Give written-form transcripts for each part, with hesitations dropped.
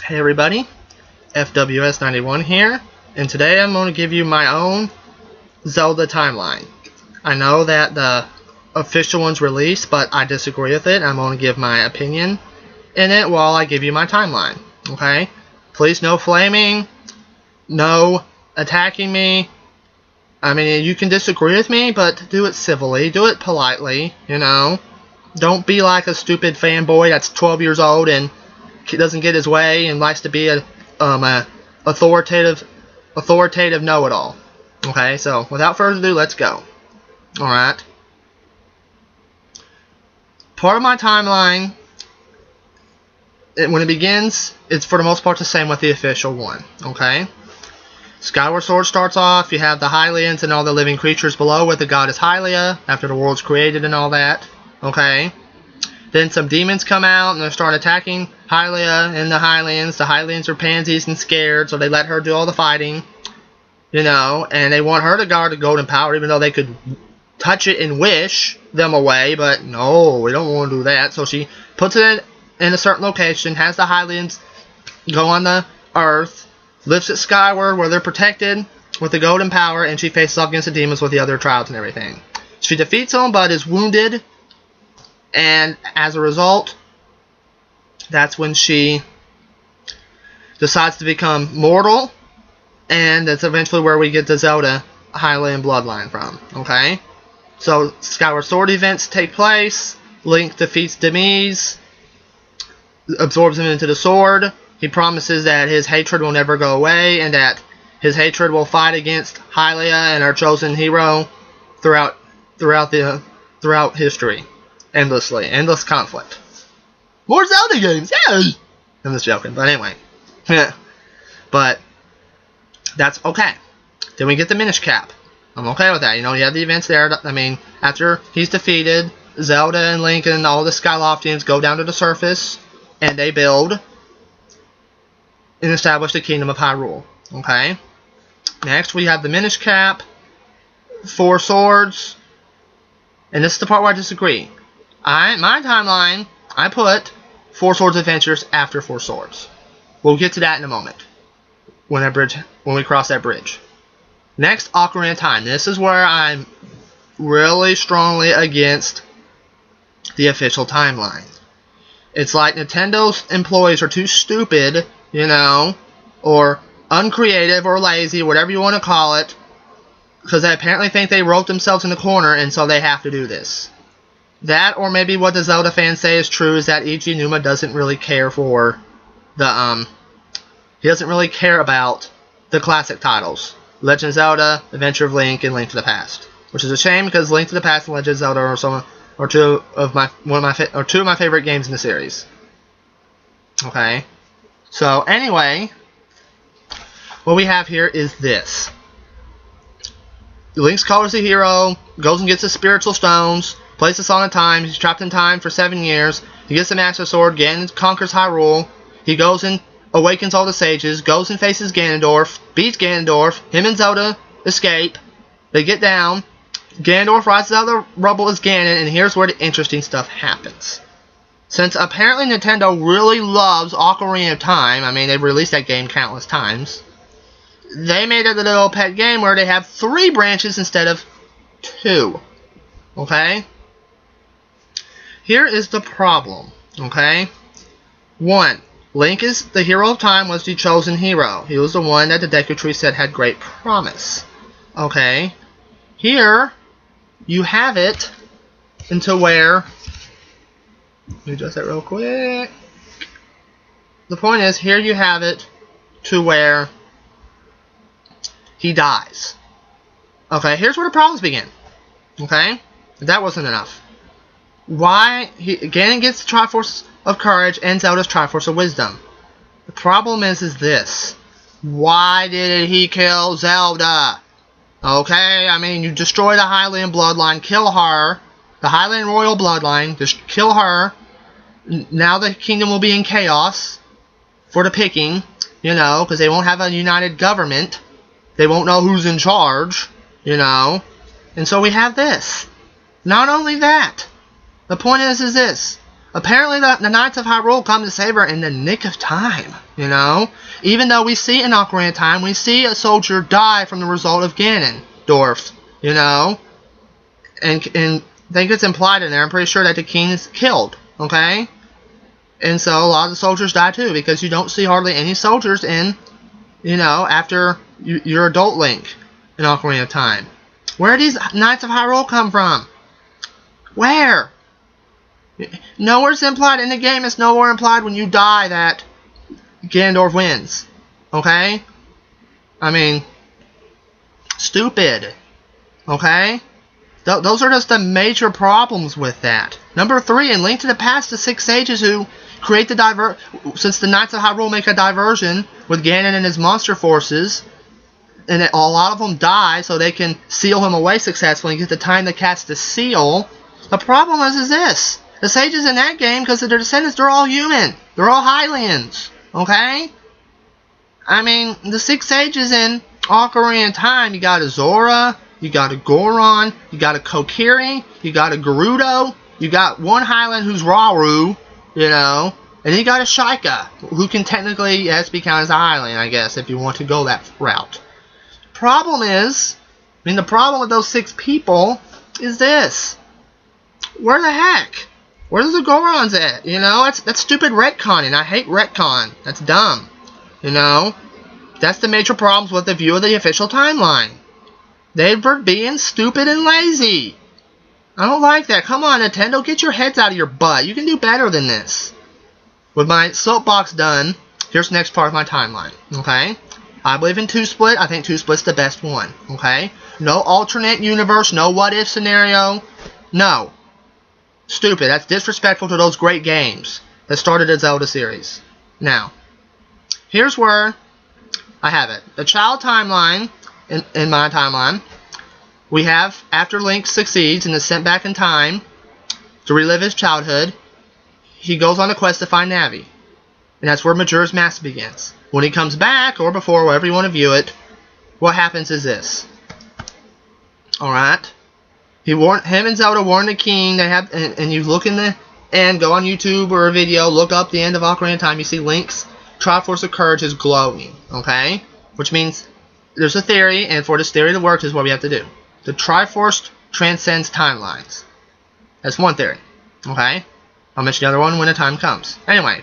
Hey everybody, FWS91 here, and today I'm going to give you my own Zelda Timeline. I know that the official one's released, but I disagree with it. I'm going to give my opinion in it while I give you my timeline, okay? Please no flaming, no attacking me. I mean, you can disagree with me, but do it civilly, do it politely, you know? Don't be like a stupid fanboy that's 12 years old and doesn't get his way and likes to be a authoritative know-it-all. Okay, so without further ado, let's go. Alright. Part of my timeline, when it begins, it's for the most part the same with the official one. Okay? Skyward Sword starts off, you have the Hylians and all the living creatures below with the goddess Hylia, after the world's created and all that. Okay? Then some demons come out and they start attacking Hylia and the Hylians. The Hylians are pansies and scared, so they let her do all the fighting. You know, and they want her to guard the golden power, even though they could touch it and wish them away. But no, we don't want to do that. So she puts it in a certain location, has the Hylians go on the earth, lifts it skyward where they're protected with the golden power, and she faces off against the demons with the other tribes and everything. She defeats them, but is wounded. And as a result, that's when she decides to become mortal. And that's eventually where we get the Zelda Hylian bloodline from. Okay? So, Skyward Sword events take place. Link defeats Demes, absorbs him into the sword. He promises that his hatred will never go away, and that his hatred will fight against Hylia and our chosen hero throughout history. Endlessly. Endless conflict. More Zelda games! Yay! I'm just joking, but anyway. But that's okay. Then we get the Minish Cap. I'm okay with that. You know, you have the events there. I mean, after he's defeated, Zelda and Link and all the Skyloftians go down to the surface, and they build and establish the Kingdom of Hyrule. Okay? Next, we have the Minish Cap, 4 swords, and this is the part where I disagree. My timeline, I put 4 Swords Adventures after 4 Swords. We'll get to that in a moment. When we cross that bridge. Next, Ocarina of Time. This is where I'm really strongly against the official timeline. It's like Nintendo's employees are too stupid, you know, or uncreative or lazy, whatever you want to call it, because they apparently think they wrote themselves in the corner and so they have to do this. That, or maybe what the Zelda fans say is true, is that E.G. Numa doesn't really care for the, he doesn't really care about the classic titles. Legend of Zelda, Adventure of Link, and Link to the Past. Which is a shame, because Link to the Past and Legend of Zelda are two of my favorite games in the series. Okay. So, anyway, what we have here is this. Link's colors the hero, goes and gets the spiritual stones, plays the Song of Time, he's trapped in time for 7 years, he gets the Master Sword, Ganon conquers Hyrule, he goes and awakens all the sages, goes and faces Ganondorf, beats Ganondorf, him and Zelda escape, they get down, Ganondorf rises out of the rubble as Ganon, and here's where the interesting stuff happens. Since apparently Nintendo really loves Ocarina of Time, I mean they've released that game countless times, they made it a little pet game where they have 3 branches instead of 2. Okay? Here is the problem. Okay? 1. Link is the hero of time, was the chosen hero. He was the one that the Deku Tree said had great promise. Okay? Here, you have it into where... Let me adjust that real quick. The point is, here you have it to where he dies. Okay, here's where the problems begin. Okay? That wasn't enough. Ganon gets the Triforce of Courage and Zelda's Triforce of Wisdom. The problem is this. Why did he kill Zelda? Okay, I mean, you destroy the Hylian bloodline, kill her. The Hylian royal bloodline, just kill her. Now the kingdom will be in chaos for the picking, you know, because they won't have a united government. They won't know who's in charge, you know. And so we have this. Not only that, the point is this. apparently the Knights of Hyrule come to save her in the nick of time, you know? Even though we see in Ocarina of Time, we see a soldier die from the result of Ganondorf, you know? And I think it's implied in there, I'm pretty sure that the king is killed, okay? And so a lot of the soldiers die too, because you don't see hardly any soldiers in, you know, after your adult Link in Ocarina of Time. Where do these Knights of Hyrule come from? Where? Nowhere's implied in the game. It's nowhere implied when you die that Ganondorf wins. Okay? I mean, stupid. Okay? Those are just the major problems with that. Number 3, in Link to the Past, the 6 sages who create the since the Knights of Hyrule make a diversion with Ganon and his monster forces, and a lot of them die so they can seal him away successfully and get the time to cast the seal. The problem is this. The sages in that game, because of their descendants, they're all human. They're all Hylians. Okay? I mean, the 6 sages in Ocarina of Time, you got a Zora, you got a Goron, you got a Kokiri, you got a Gerudo, you got one Hylian who's Rauru, you know, and then you got a Sheikah, who can technically, yes, be counted as a Hylian, I guess, if you want to go that route. Problem is, the problem with those 6 people is this. Where the heck? Where's the Gorons at? You know, that's stupid retconning. I hate retcon. That's dumb. You know? That's the major problems with the view of the official timeline. They were being stupid and lazy. I don't like that. Come on, Nintendo, get your heads out of your butt. You can do better than this. With my soapbox done, here's the next part of my timeline. Okay? I believe in 2-split. I think 2-split's the best one. Okay? No alternate universe, no what-if scenario. No. Stupid. That's disrespectful to those great games that started the Zelda series. Now, here's where I have it. The child timeline, in my timeline, we have, after Link succeeds and is sent back in time to relive his childhood, he goes on a quest to find Navi. And that's where Majora's Mask begins. When he comes back, or before, wherever you want to view it, what happens is this. Alright? Him and Zelda warn the king. They have, and you look in the end, go on YouTube or a video, look up the end of Ocarina of Time. You see Link's Triforce of Courage is glowing. Okay, which means there's a theory, and for this theory to work, is what we have to do. The Triforce transcends timelines. That's one theory. Okay, I'll mention the other one when the time comes. Anyway,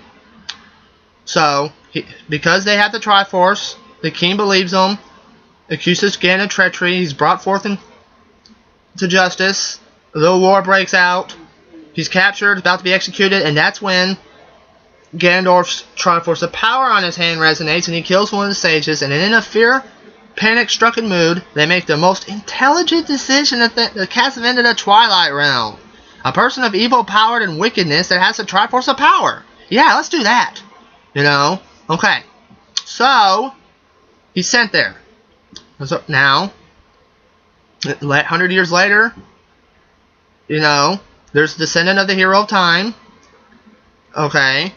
so because they have the Triforce, the king believes them, accuses Ganon of treachery. He's brought forth to justice. A little war breaks out. He's captured, about to be executed, and that's when Ganondorf's Triforce of Power on his hand resonates, and he kills one of the sages. And in a panic-stricken mood, they make the most intelligent decision that the cast have ended the Twilight Realm. A person of evil, power, and wickedness that has the Triforce of Power. Yeah, let's do that. You know? Okay. So, he's sent there. So, now, 100 years later, you know, there's a descendant of the hero of time, okay,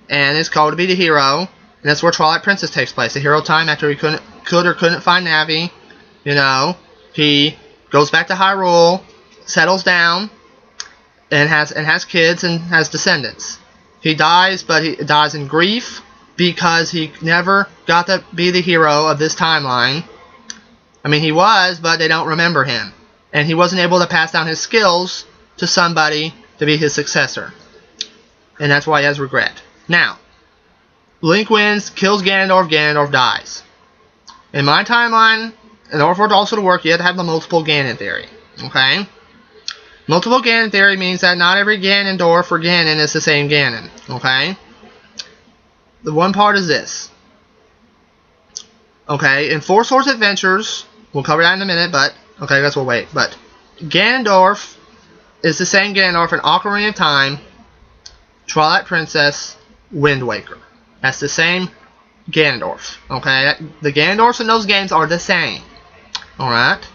and is called to be the hero, and that's where Twilight Princess takes place. The hero of time, after he could or couldn't find Navi, you know, he goes back to Hyrule, settles down, and has kids and has descendants. He dies, but he dies in grief because he never got to be the hero of this timeline. I mean, he was, but they don't remember him. And he wasn't able to pass down his skills to somebody to be his successor. And that's why he has regret. Now, Link wins, kills Ganondorf, Ganondorf dies. In my timeline, in order for it also to work, you have to have the multiple Ganon theory. Okay? Multiple Ganon theory means that not every Ganondorf or Ganon is the same Ganon. Okay? The one part is this. Okay, in Four Swords Adventures, we'll cover that in a minute, but, okay, I guess we'll wait. But, Ganondorf is the same Ganondorf in Ocarina of Time, Twilight Princess, Wind Waker. That's the same Ganondorf. Okay, the Ganondorfs in those games are the same. Alright?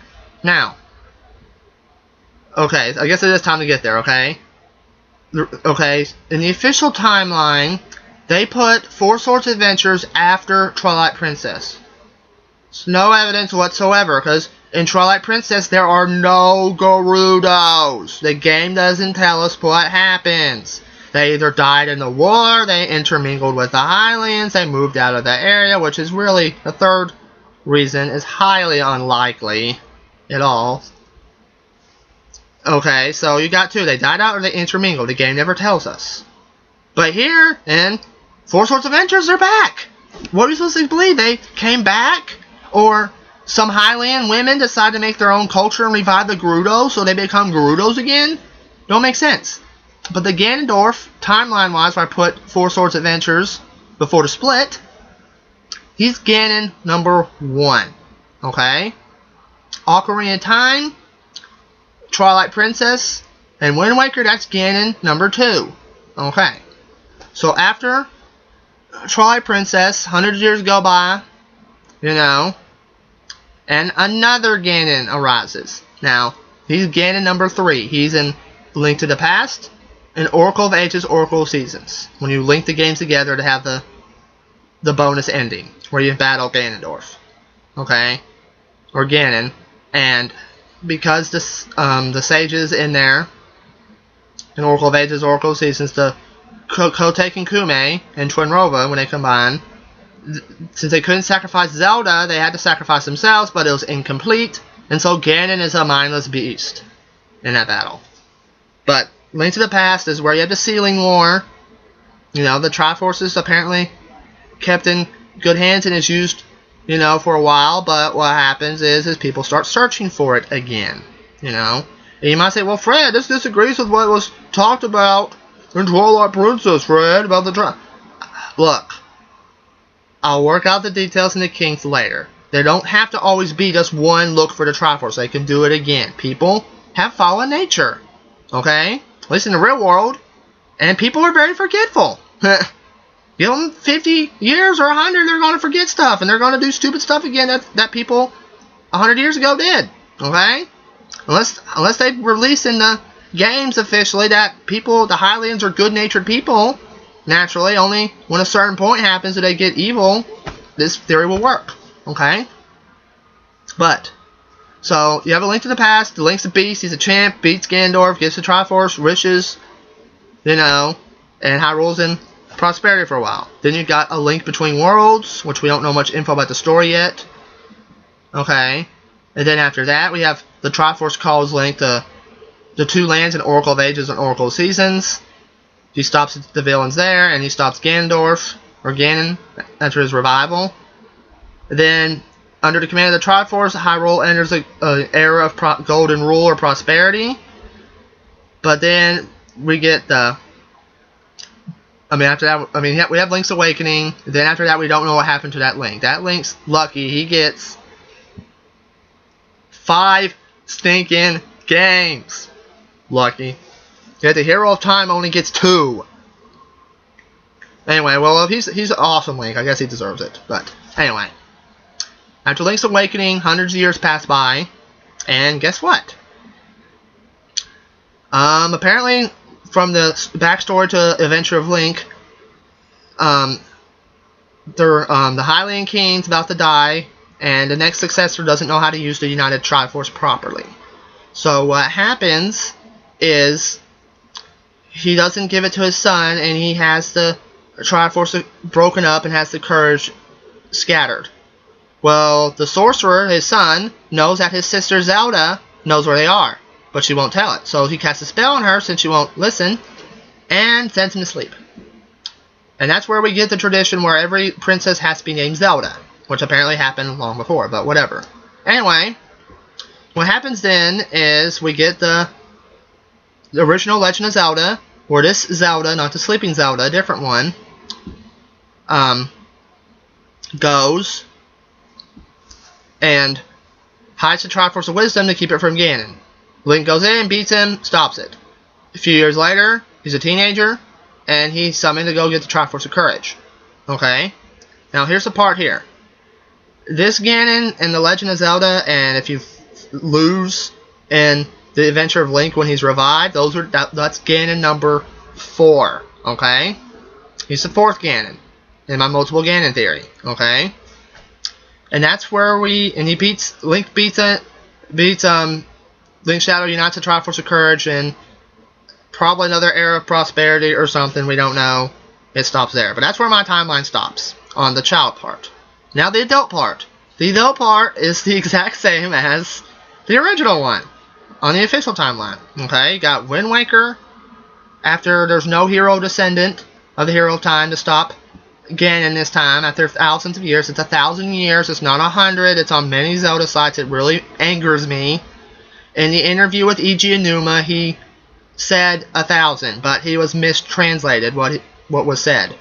Now, okay, I guess it is time to get there, okay? Okay, in the official timeline, they put Four Swords Adventures after Twilight Princess. There's no evidence whatsoever, because in Twilight Princess there are no Gerudos. The game doesn't tell us what happens. They either died in the war, they intermingled with the Hylians, they moved out of the area, which is really, the third reason is highly unlikely at all. Okay, so you got two. They died out or they intermingled. The game never tells us. But here, in Four Swords Adventures, they're back. What are we supposed to believe? They came back? Or some Hylian women decide to make their own culture and revive the Gerudo, so they become Gerudos again? Don't make sense. But the Ganondorf, timeline-wise, where I put Four Swords Adventures before the split, he's Ganon number 1. Okay? Ocarina of Time, Twilight Princess, and Wind Waker, that's Ganon number 2. Okay. So after Twilight Princess, hundreds of years go by, you know, and another Ganon arises. Now, he's Ganon number 3. He's in Link to the Past and Oracle of Ages, Oracle of Seasons. When you link the games together to have the bonus ending, where you battle Ganondorf. Okay? Or Ganon. And because the sages in there, in Oracle of Ages, Oracle of Seasons, the Kotek and Kume and Twinrova, when they combine, since they couldn't sacrifice Zelda, they had to sacrifice themselves, but it was incomplete, and so Ganon is a mindless beast in that battle. But Link to the Past is where you have the Sealing War. You know, the Triforce is apparently kept in good hands and is used, you know, for a while, but what happens is people start searching for it again, you know. And you might say, well, Fred, this disagrees with what was talked about in Twilight Princess, Fred, about the Look, I'll work out the details and the kinks later. There don't have to always be just one look for the Triforce. They can do it again. People have fallen nature, okay? At least in the real world. And people are very forgetful. Give them 50 years or 100, they're going to forget stuff. And they're going to do stupid stuff again that people 100 years ago did. Okay? Unless they release in the games officially that people, the Hylians, are good-natured people. Naturally, only when a certain point happens do they get evil. This theory will work. Okay? But, so, you have a Link to the Past. The Link's a beast. He's a champ. Beats Ganondorf. Gets the Triforce. Riches. You know. And Hyrule's in prosperity for a while. Then you got a Link Between Worlds, which we don't know much info about the story yet. Okay. And then after that, we have the Triforce calls Link the two lands in Oracle of Ages and Oracle of Seasons. He stops the villains there, and he stops Ganondorf, or Ganon, after his revival. Then, under the command of the Triforce, Hyrule enters an era of golden rule or prosperity. But then, we get the... after that, we have Link's Awakening. Then after that, we don't know what happened to that Link. That Link's lucky. He gets 5 stinking games. Lucky. Yet the Hero of Time only gets 2. Anyway, well, he's an awesome Link. I guess he deserves it. But, anyway. After Link's Awakening, hundreds of years pass by. And guess what? Apparently, from the backstory to Adventure of Link, the Hylian King's about to die, and the next successor doesn't know how to use the United Triforce properly. So what happens is he doesn't give it to his son, and he has the Triforce broken up and has the courage scattered. Well, the sorcerer, his son, knows that his sister Zelda knows where they are, but she won't tell it. So he casts a spell on her since she won't listen, and sends him to sleep. And that's where we get the tradition where every princess has to be named Zelda, which apparently happened long before, but whatever. Anyway, what happens then is we get the original Legend of Zelda, where this Zelda, not the sleeping Zelda, a different one, goes and hides the Triforce of Wisdom to keep it from Ganon. Link goes in, beats him, stops it. A few years later, he's a teenager, and he's summoned to go get the Triforce of Courage. Okay? Now here's the part here. This Ganon in the Legend of Zelda, and if you lose in the Adventure of Link when he's revived, that's Ganon number 4. Okay? He's the 4th Ganon in my multiple Ganon theory. Okay? And that's where Link beats Link Shadow unites the Triforce of Courage, and probably another era of prosperity or something, we don't know. It stops there. But that's where my timeline stops, on the child part. Now the adult part. The adult part is the exact same as the original one, on the official timeline. Okay, you got Wind Waker, after there's no hero descendant of the Hero of Time to stop Ganon this time, after thousands of years. It's 1,000 years, it's not 100, it's on many Zelda sites. It really angers me. In the interview with E.G. Enuma, he said 1,000, but he was mistranslated what was said.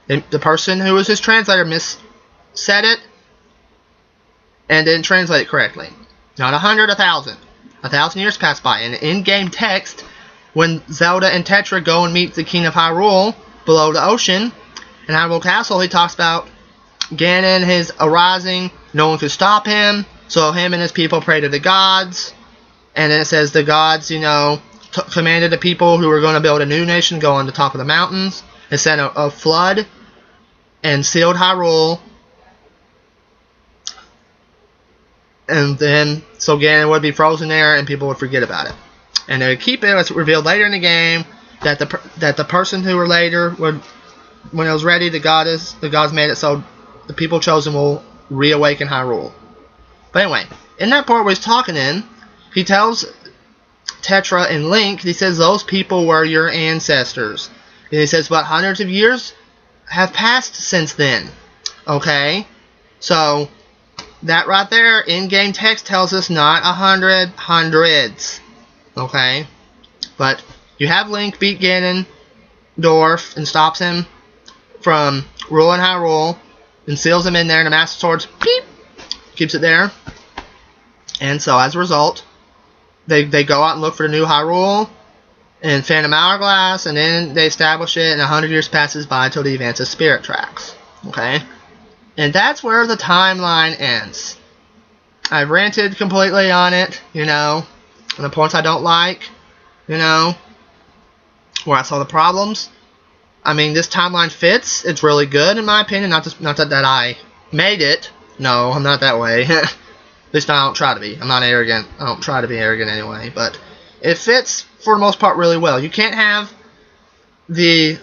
The person who was his translator said it and didn't translate it correctly. Not 100, 1,000. 1,000 years pass by. And in-game text, when Zelda and Tetra go and meet the King of Hyrule below the ocean in Hyrule Castle, he talks about Ganon, his arising, no one could stop him, so him and his people pray to the gods. And then it says the gods, commanded the people who were going to build a new nation go on the top of the mountains and sent a flood and sealed Hyrule. And then, so Ganon would be frozen there and people would forget about it. And they would keep it. It's revealed later in the game that the person who were later would, when it was ready, the gods made it so the people chosen will reawaken Hyrule. But anyway, in that part where he's talking he tells Tetra and Link, he says, those people were your ancestors. And he says, but hundreds of years have passed since then. Okay? So, that right there, in-game text tells us not 100, hundreds. Okay? But you have Link beat Ganondorf and stops him from ruling Hyrule and seals him in there, and the Master Sword beep, keeps it there. And so, as a result, they go out and look for the new Hyrule and Phantom Hourglass, and then they establish it, and 100 years passes by until the events of Spirit Tracks. Okay? And that's where the timeline ends. I've ranted completely on it, and the points I don't like, where I saw the problems. I mean, this timeline fits. It's really good, in my opinion. Not that I made it. No, I'm not that way. At least I don't try to be. I'm not arrogant. I don't try to be arrogant anyway. But it fits, for the most part, really well. You can't have the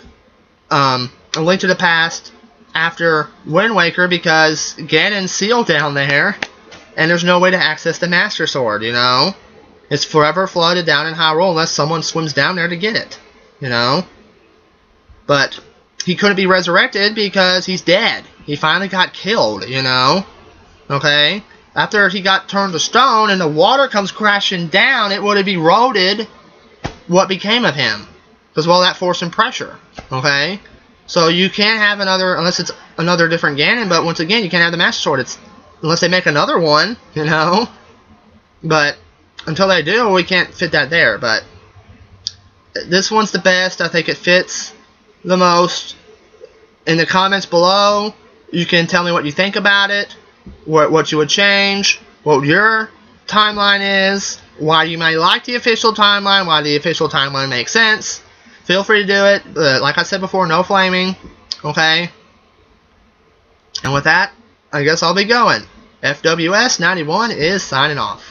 A Link to the Past after Wind Waker because Ganon's sealed down there, and there's no way to access the Master Sword, It's forever flooded down in Hyrule unless someone swims down there to get it, But he couldn't be resurrected because he's dead. He finally got killed, Okay? After he got turned to stone and the water comes crashing down, it would have eroded what became of him. Because of all that force and pressure, okay? So you can't have another, unless it's another different Ganon, but once again, you can't have the Master Sword. Unless they make another one, But until they do, we can't fit that there. But this one's the best. I think it fits the most. In the comments below, you can tell me what you think about it, what you would change, what your timeline is, why you may like the official timeline, why the official timeline makes sense. Feel free to do it. Like I said before, no flaming. Okay? And with that, I guess I'll be going. FWS91 is signing off.